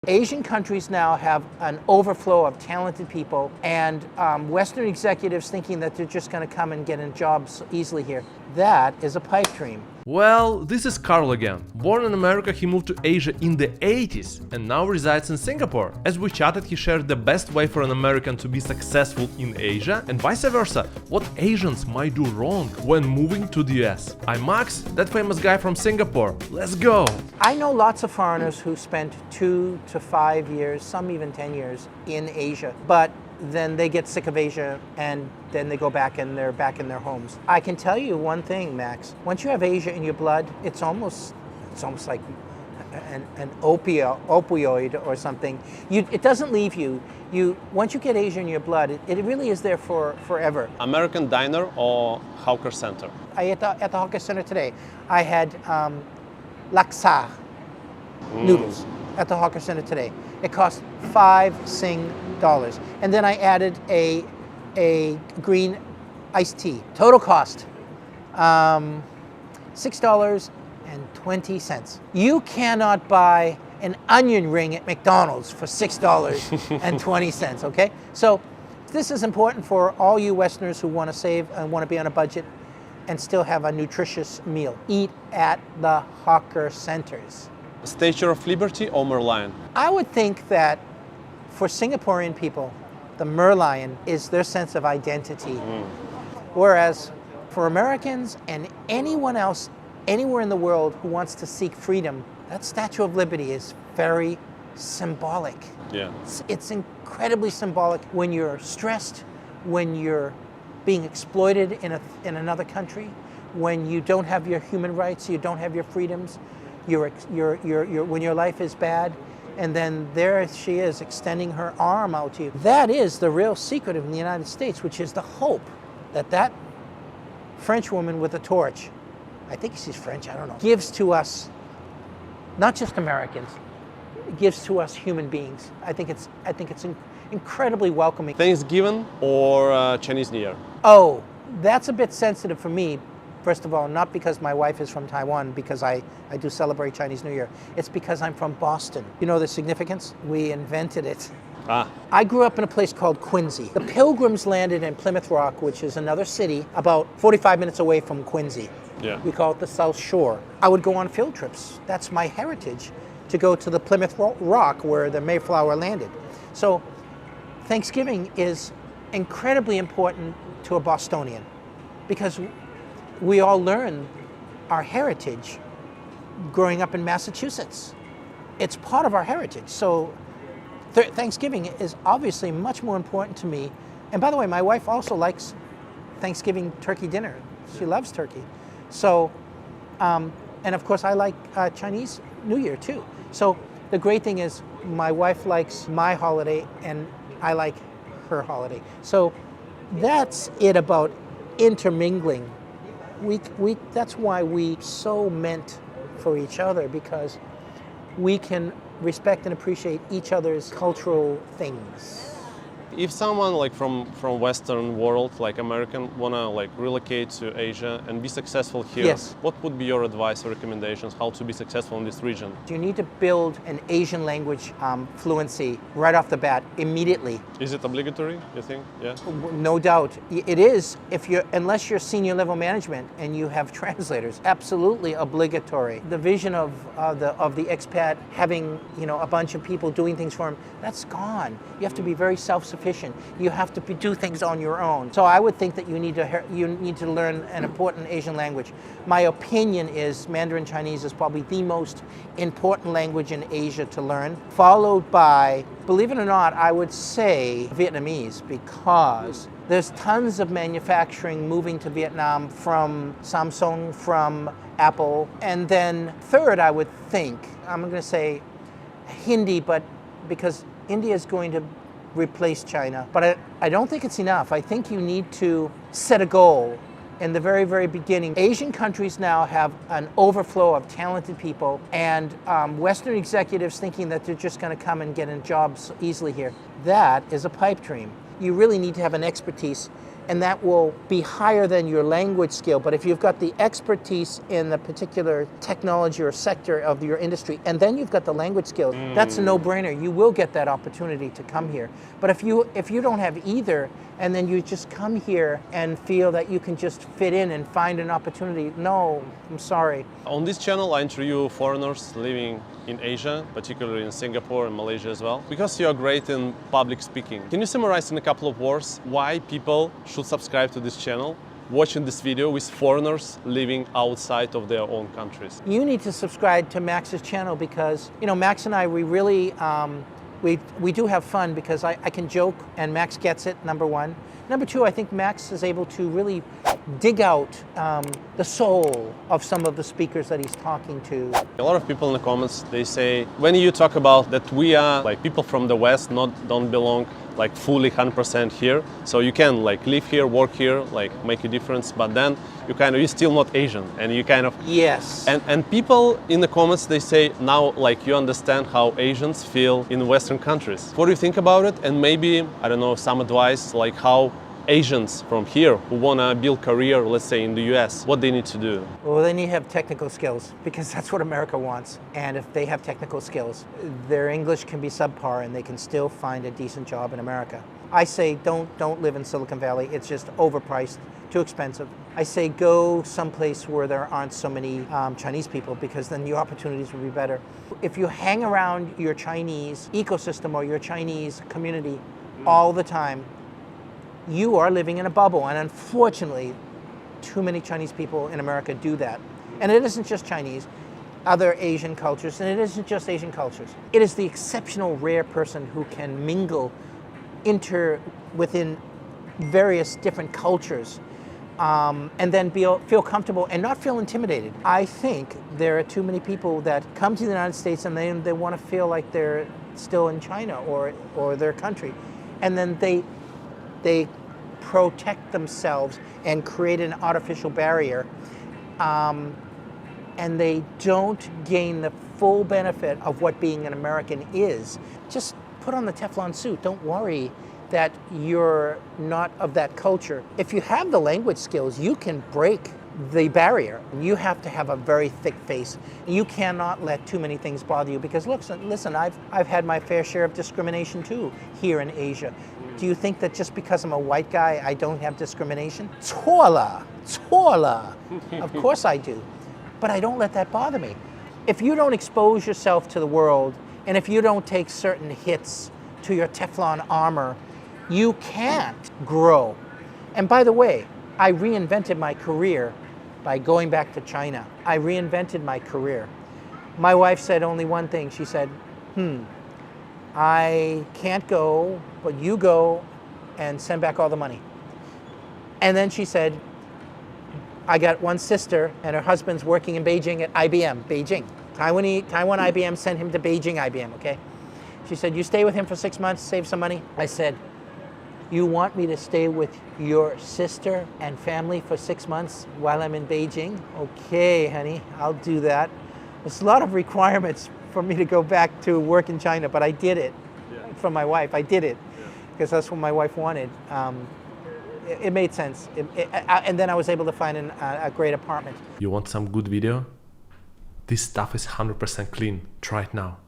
Asian countries now have an overflow of talented people, and Western executives thinking that they're just going to come and get in jobs easily here. That is a pipe dream. Well, this is Karl again. Born in America, he moved to Asia in the 80s and now resides in Singapore. As we chatted, he shared the best way for an American to be successful in Asia and vice versa, what Asians might do wrong when moving to the US. I'm Max, that famous guy from Singapore. Let's go! I know lots of foreigners who spent 2 to 5 years, some even 10 years in Asia, but then they get sick of Asia and then they go back and they're back in their homes. I can tell you one thing, Max. Once you have Asia in your blood, it's almost like an opioid or something. It doesn't leave you. Once you get Asia in your blood, it really is there for forever. American diner or hawker center? I ate at the hawker center today. I had laksa noodles at the hawker center today. It cost $5 and then I added a green iced tea. Total cost $6.20. You cannot buy an onion ring at McDonald's for $6.20. Okay, so this is important for all you Westerners who want to save and want to be on a budget and still have a nutritious meal. Eat at the hawker centers. Statue of Liberty or Merlion? I would think that for Singaporean people, the Merlion is their sense of identity. Whereas for Americans and anyone else anywhere in the world who wants to seek freedom, that Statue of Liberty is very symbolic. Yeah. It's incredibly symbolic when you're stressed, when you're being exploited in another country, when you don't have your human rights, you don't have your freedoms, when your life is bad, and then there she is extending her arm out to you. That is the real secret of the United States, which is the hope that French woman with a torch, I think she's French, I don't know, gives to us, not just Americans, gives to us human beings. I think it's incredibly welcoming. Thanksgiving or Chinese New Year? Oh, that's a bit sensitive for me. First of all, not because my wife is from Taiwan, because I do celebrate Chinese New Year. It's because I'm from Boston. You know the significance? We invented it. I grew up in a place called Quincy. The Pilgrims landed in Plymouth Rock, which is another city about 45 minutes away from Quincy. Yeah. We call it the South Shore. I would go on field trips. That's my heritage, to go to the Plymouth Rock where the Mayflower landed. So Thanksgiving is incredibly important to a Bostonian because we all learn our heritage growing up in Massachusetts. It's part of our heritage. So Thanksgiving is obviously much more important to me. And by the way, my wife also likes Thanksgiving turkey dinner. She loves turkey. So, and of course I like Chinese New Year too. So the great thing is my wife likes my holiday and I like her holiday. So that's it about intermingling. That's why we so meant for each other, because we can respect and appreciate each other's cultural things. If someone like from Western world, like American, wanna like relocate to Asia and be successful here, yes, what would be your advice or recommendations how to be successful in this region? You need to build an Asian language fluency right off the bat, immediately. Is it obligatory, you think? Yeah. No doubt. It is, unless you're senior level management and you have translators. Absolutely obligatory. The vision of the expat having, a bunch of people doing things for him, that's gone. You have to be very self-sufficient. You have to do things on your own. So I would think that you need to learn an important Asian language. My opinion is Mandarin Chinese is probably the most important language in Asia to learn, followed by, believe it or not, I would say Vietnamese, because there's tons of manufacturing moving to Vietnam from Samsung, from Apple. And then third, I would think, I'm going to say Hindi, but because India is going to replace China. But I don't think it's enough. I think you need to set a goal in the very, very beginning. Asian countries now have an overflow of talented people, and Western executives thinking that they're just going to come and get in jobs easily here. That is a pipe dream. You really need to have an expertise and that will be higher than your language skill. But if you've got the expertise in the particular technology or sector of your industry, and then you've got the language skills, that's a no-brainer. You will get that opportunity to come here. But if you don't have either, and then you just come here and feel that you can just fit in and find an opportunity, no, I'm sorry. On this channel, I interview foreigners living in Asia, particularly in Singapore and Malaysia as well, because you are great in public speaking. Can you summarize in a couple of words why people should subscribe to this channel, watching this video with foreigners living outside of their own countries? You need to subscribe to Max's channel because, you know, Max and I, we really, we do have fun because I can joke and Max gets it, number one. Number two, I think Max is able to really dig out the soul of some of the speakers that he's talking to. A lot of people in the comments, they say, when you talk about that we are like people from the West, don't belong like fully 100% here, so you can like live here, work here, like make a difference, but then you're still not Asian, and you kind of... Yes. And people in the comments, they say, now like you understand how Asians feel in Western countries. What do you think about it? And maybe, I don't know, some advice like how Asians from here who want to build career, let's say in the US, what they need to do? Well, they need to have technical skills because that's what America wants. And if they have technical skills, their English can be subpar and they can still find a decent job in America. I say don't live in Silicon Valley. It's just overpriced, too expensive. I say go someplace where there aren't so many Chinese people because then your opportunities will be better. If you hang around your Chinese ecosystem or your Chinese community all the time, you are living in a bubble, and unfortunately, too many Chinese people in America do that. And it isn't just Chinese, other Asian cultures, and it isn't just Asian cultures. It is the exceptional rare person who can mingle within various different cultures and then feel comfortable and not feel intimidated. I think there are too many people that come to the United States and they want to feel like they're still in China or their country. And then they protect themselves and create an artificial barrier, and they don't gain the full benefit of what being an American is. Just put on the Teflon suit. Don't worry that you're not of that culture. If you have the language skills, you can break the barrier. You have to have a very thick face. You cannot let too many things bother you because listen, I've had my fair share of discrimination too here in Asia. Do you think that just because I'm a white guy, I don't have discrimination? 错了, 错了. Of course I do. But I don't let that bother me. If you don't expose yourself to the world, and if you don't take certain hits to your Teflon armor, you can't grow. And by the way, I reinvented my career by going back to China. I reinvented my career. My wife said only one thing. She said, I can't go, but you go and send back all the money. And then she said, I got one sister and her husband's working in Beijing at IBM, Beijing. Taiwan IBM sent him to Beijing IBM, okay? She said, you stay with him for 6 months, save some money. I said, you want me to stay with your sister and family for 6 months while I'm in Beijing? Okay, honey, I'll do that. There's a lot of requirements for me to go back to work in China, but I did it from my wife. I did it because that's what my wife wanted. It made sense. And then I was able to find a great apartment. You want some good video? This stuff is 100% clean. Try it now.